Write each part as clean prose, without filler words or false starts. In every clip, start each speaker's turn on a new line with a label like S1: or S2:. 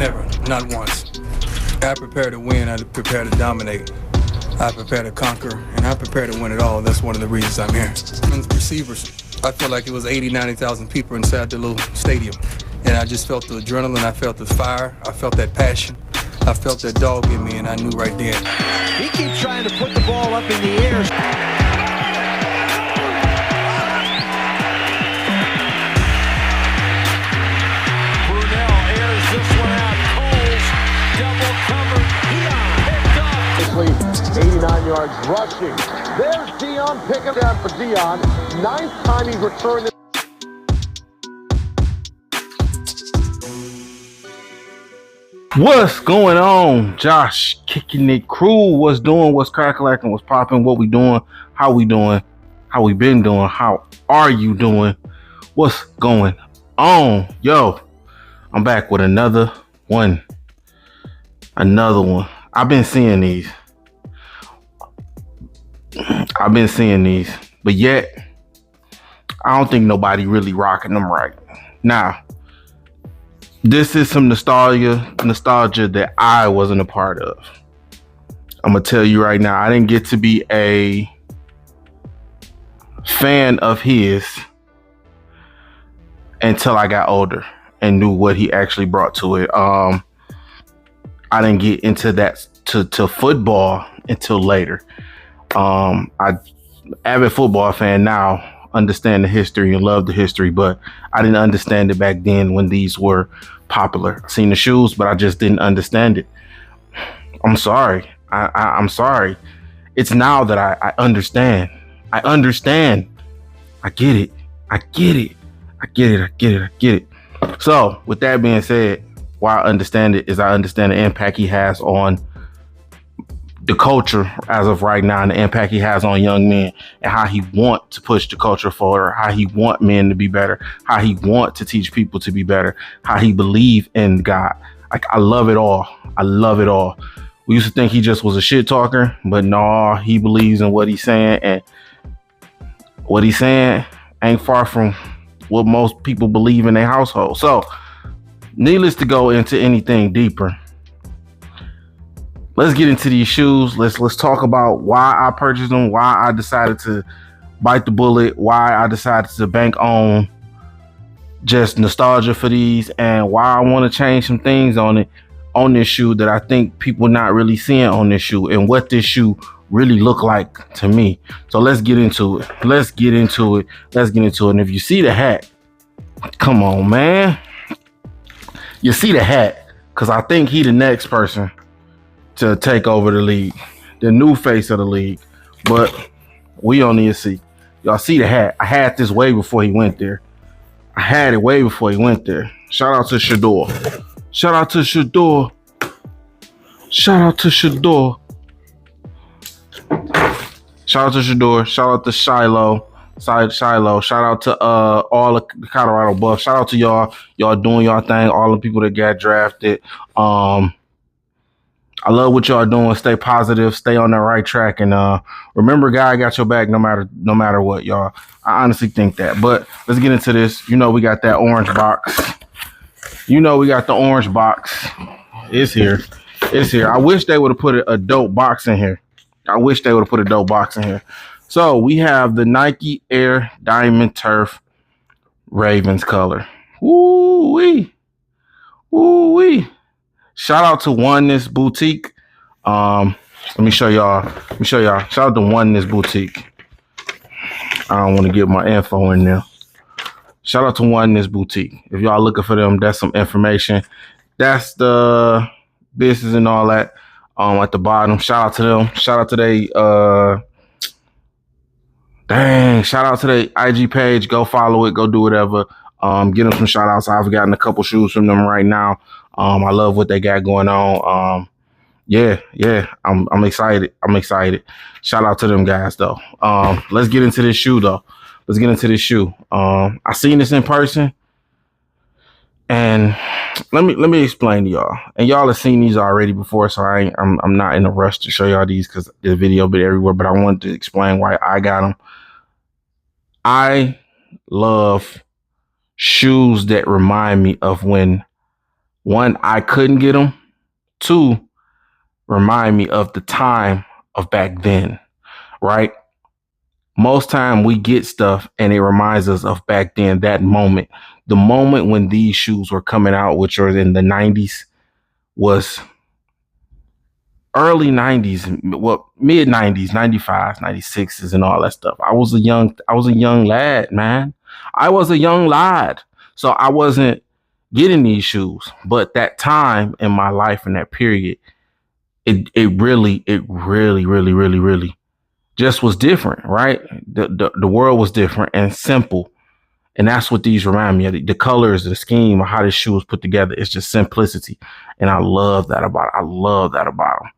S1: Never, not once. I prepare to win, I prepare to dominate. I prepare to conquer, and I prepare to win it all. That's one of the reasons I'm here. And receivers, I feel like it was 80, 90,000 people inside the little stadium. And I just felt the adrenaline, I felt the fire, I felt that passion. I felt that dog in me, and I knew right then.
S2: He keeps trying to put the ball up in the air.
S3: Brunell airs this one out. Coles, double cover. Deion picked up.
S4: 89 yards rushing. There's Deion picking down for Deion. 9th time he's returned.
S5: What's going on? Josh Kickin It crew. What's doing? What's crack-a-lacking? What's popping? What we doing? How we doing? How we been doing? How are you doing? What's going on? Yo, I'm back with another one. I've been seeing these. But yet, I don't think nobody really rocking them right. Now, this is some nostalgia that I wasn't a part of. I'm going to tell you right now, I didn't get to be a fan of his until I got older and knew what he actually brought to it. I didn't get into that to football until later. I'm avid football fan now, understand the history and love the history, but I didn't understand it back then when these were popular. I seen the shoes, but I just didn't understand it. I'm sorry. I'm sorry. It's now that I understand. I get it. So with that being said, why I understand it is I understand the impact he has on the culture as of right now, and the impact he has on young men, and how he want to push the culture forward, how he want men to be better, how he want to teach people to be better, how he believe in God. Like, I love it all. We used to think he just was a shit talker, but no, he believes in what he's saying, and what he's saying ain't far from what most people believe in their household. So, needless to go into anything deeper, let's get into these shoes. Let's talk about why I purchased them, why I decided to bite the bullet, why I decided to bank on just nostalgia for these, and why I want to change some things on this shoe that I think people not really seeing on this shoe, and what this shoe really look like to me. So let's get into it. And if you see the hat, come on, man. You see the hat, because I think he the next person to take over the league, the new face of the league. But we don't need to see. Y'all see the hat. I had this way before he went there. Shout out to Shador. Shout out to Shiloh. Shout out to Shiloh. Shout out to all the Colorado Buffs. Shout out to y'all. Y'all doing y'all thing. All the people that got drafted. I love what y'all doing. Stay positive. Stay on the right track. And remember, God got your back no matter what, y'all. I honestly think that. But let's get into this. You know we got that orange box. It's here. I wish they would have put a dope box in here. So we have the Nike Air Diamond Turf Ravens color. Ooh-wee. Shout out to Oneness Boutique. Let me show y'all. Shout out to Oneness Boutique. I don't want to get my info in there. Shout out to Oneness Boutique. If y'all looking for them, that's some information. That's the business and all that. At the bottom. Shout out to them. Shout out to their IG page. Go follow it. Go do whatever. Get them some shout outs. I've gotten a couple shoes from them right now. I love what they got going on. I'm excited. Shout out to them guys though. Let's get into this shoe though. I seen this in person, and let me explain to y'all. And y'all have seen these already before, so I'm not in a rush to show y'all these because the video been everywhere. But I wanted to explain why I got them. I love shoes that remind me of when One, I couldn't get them. Two, remind me of the time of back then, right? Most time we get stuff and it reminds us of back then, that moment. The moment when these shoes were coming out, which was in the 90s, was early 90s, well, mid 90s, 95, 96s and all that stuff. I was a young lad, man. I was a young lad. So I wasn't getting these shoes, but that time in my life in that period, it really just was different, right? The world was different and simple. And that's what these remind me of. The colors, the scheme, of how this shoe was put together. It's just simplicity. And I love that about it. I love that about them.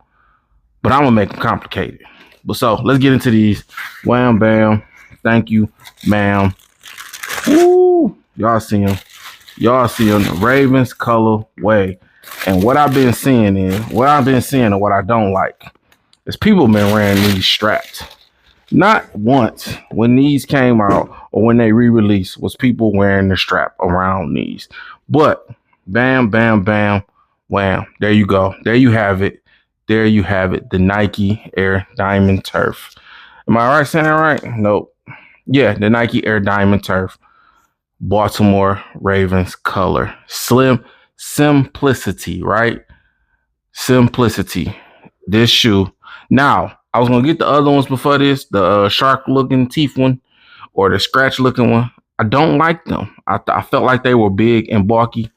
S5: But I'm going to make them complicated. But so let's get into these. Wham, bam. Thank you, ma'am. Woo. Y'all see them. Y'all see them. The Ravens colorway. And what I've been seeing and what I don't like is people been wearing these straps. Not once when these came out or when they re-released was people wearing the strap around these. But bam, bam, bam, wham. There you go. There you have it. There you have it. The Nike Air Diamond Turf. Am I right saying that right? Nope. Yeah, the Nike Air Diamond Turf. Baltimore Ravens color. Simplicity, right? Simplicity. This shoe. Now, I was going to get the other ones before this, the shark-looking teeth one or the scratch-looking one. I don't like them. I felt like they were big and bulky.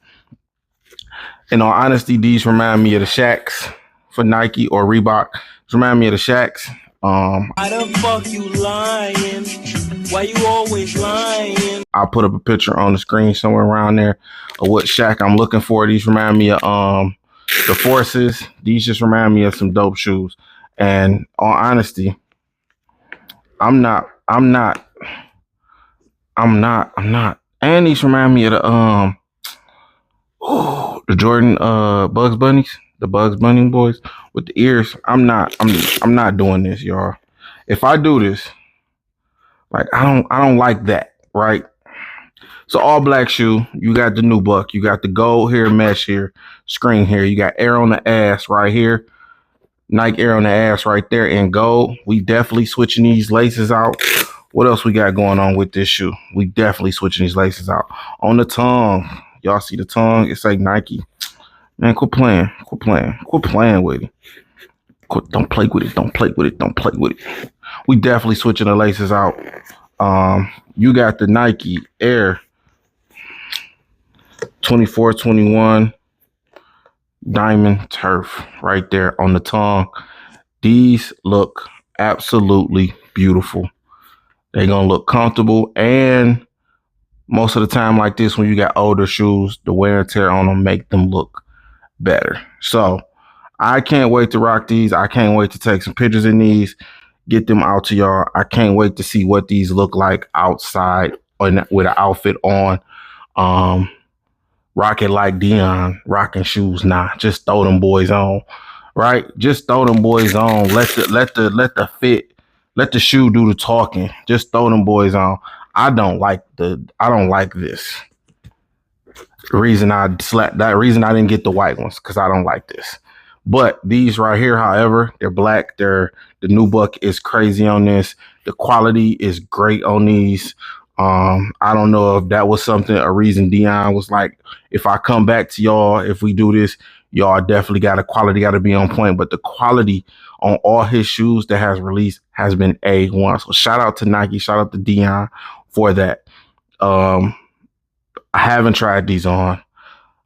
S5: In all honesty, these remind me of the Shaqs for Nike or Reebok. These remind me of the Shaqs.
S6: Why the fuck you lying? Why you always lying?
S5: I'll put up a picture on the screen somewhere around there of what Shaq I'm looking for. These remind me of the Forces. These just remind me of some dope shoes. And on honesty, I'm not. And these remind me of the Jordan Bugs Bunnies, the Bugs Bunny boys with the ears. I'm not doing this, y'all. If I do this, like I don't like that, right? So all black shoe, you got the nubuck, you got the gold here, mesh here, screen here, you got air on the ass right here. Nike Air on the ass right there in gold. We definitely switching these laces out. What else we got going on with this shoe? We definitely switching these laces out. On the tongue, y'all see the tongue? It's like Nike. Man, quit playing with it. Don't play with it. We definitely switching the laces out. You got the Nike Air 24-21 Diamond Turf right there on the tongue. These look absolutely beautiful. They're gonna look comfortable, and most of the time like this, when you got older shoes, the wear and tear on them make them look better. So I can't wait to rock these. I can't wait to take some pictures in these, get them out to y'all. I can't wait to see what these look like outside with an outfit on. Rock it like Deion rocking shoes. Nah, just throw them boys on, right? Just throw them boys on. Let the fit, let the shoe do the talking. Just throw them boys on. I don't like this. The reason I didn't get the white ones, because I don't like this. But these right here, however, they're black. The nubuck is crazy on this. The quality is great on these. I don't know if that was a reason Deion was like, if I come back to y'all, if we do this, y'all definitely got to be on point. But the quality on all his shoes that has released has been A1. So shout out to Nike, shout out to Deion for that. I haven't tried these on.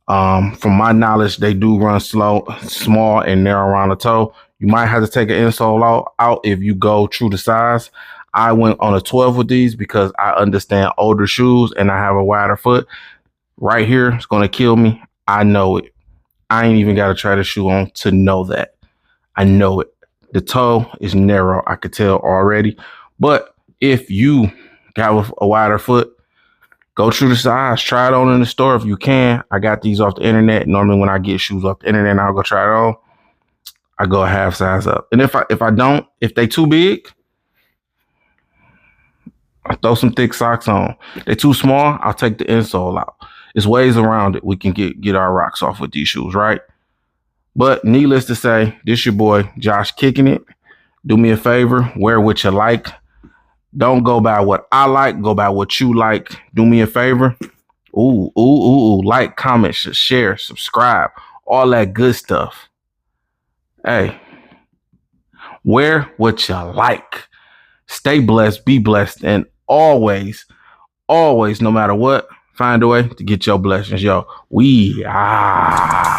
S5: From my knowledge, they do run small and narrow around the toe. You might have to take an insole out if you go true to size. I went on a 12 with these because I understand older shoes and I have a wider foot. Right here, it's going to kill me. I know it. I ain't even got to try the shoe on to know that. I know it. The toe is narrow. I could tell already. But if you got a wider foot, go true to size. Try it on in the store if you can. I got these off the internet. Normally when I get shoes off the internet and I'll go try it on, I go a half size up. And if they too big, I throw some thick socks on. They're too small, I'll take the insole out. There's ways around it. We can get our rocks off with these shoes, right? But needless to say, this your boy Josh Kicking It. Do me a favor, wear what you like. Don't go by what I like, go by what you like. Do me a favor. Like, comment, share, subscribe, all that good stuff. Hey, wear what you like. Stay blessed, be blessed, and always, no matter what, find a way to get your blessings. Yo, we are.